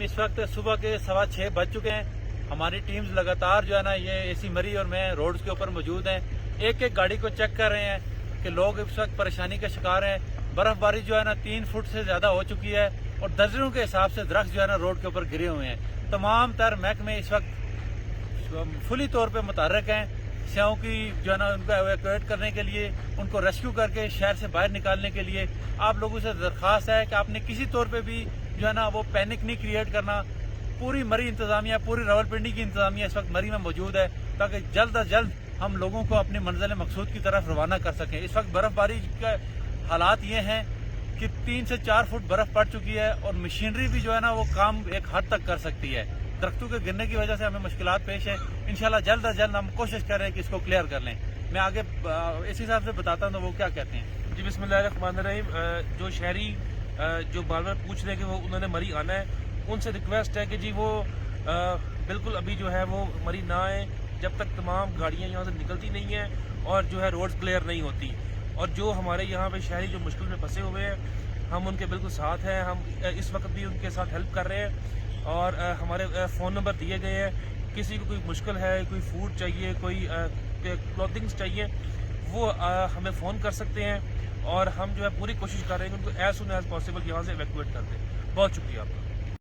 इस वक्त सुबह के 6:15 बज चुके हैं। हमारी टीम्स लगातार जो है ना ये एसी मरी और मैं रोड्स के ऊपर मौजूद हैं। एक एक गाड़ी को चेक कर रहे हैं कि लोग इस वक्त परेशानी का शिकार हैं। बर्फबारी जो है ना 3 फुट से ज्यादा हो चुकी है और दर्जनों के हिसाब से दरख्त जो है ना रोड के ऊपर गिरे हुए हैं। तमाम तर महकमे इस वक्त फुली तौर पर मुतहरक हैं स्याओं की जो है ना उनको एवैक्यूएट करने के लिए, उनको रेस्क्यू करके शहर से बाहर निकालने के लिए। आप लोगों से दरख्वास्त है कि आपने किसी तौर पे भी जो है ना वो पैनिक नहीं क्रिएट करना। पूरी मरी इंतजामिया, पूरी रावलपिंडी की इंतजामिया इस वक्त मरी में मौजूद है ताकि जल्द अज जल्द हम लोगों को अपनी मंजिल मकसूद की तरफ रवाना कर सकें। इस वक्त बर्फबारी के हालात ये हैं कि 3 से 4 फुट बर्फ पड़ चुकी है और मशीनरी भी जो है ना वो काम एक हद तक कर सकती है। दरख्तों के गिरने की वजह से हमें मुश्किलात पेश है। इंशाल्लाह जल्द अज जल्द हम कोशिश कर रहे हैं कि इसको क्लियर कर लें। मैं आगे इस हिसाब से बताता हूँ तो वो क्या कहते हैं। जी बिस्मिल्लाहिर्रहमानिर्रहीम। जो शहरी जो बार बार पूछ रहे हैं कि वो उन्होंने मरी आना है, उनसे रिक्वेस्ट है कि जी वो बिल्कुल अभी जो है वो मरी ना आए जब तक तमाम गाड़ियाँ यहाँ से निकलती नहीं हैं और जो है रोड्स क्लियर नहीं होती। और जो हमारे यहाँ पे शहरी जो मुश्किल में फंसे हुए हैं, हम उनके बिल्कुल साथ हैं। हम इस वक्त भी उनके साथ हेल्प कर रहे हैं और हमारे फ़ोन नंबर दिए गए हैं। किसी को कोई मुश्किल है, कोई फूड चाहिए, कोई क्लॉथिंग्स चाहिए, वो हमें फ़ोन कर सकते हैं और हम जो है पूरी कोशिश कर रहे हैं कि उनको एज सुन एज पॉसिबल यहाँ से इवैक्यूएट कर दें। बहुत शुक्रिया आपका।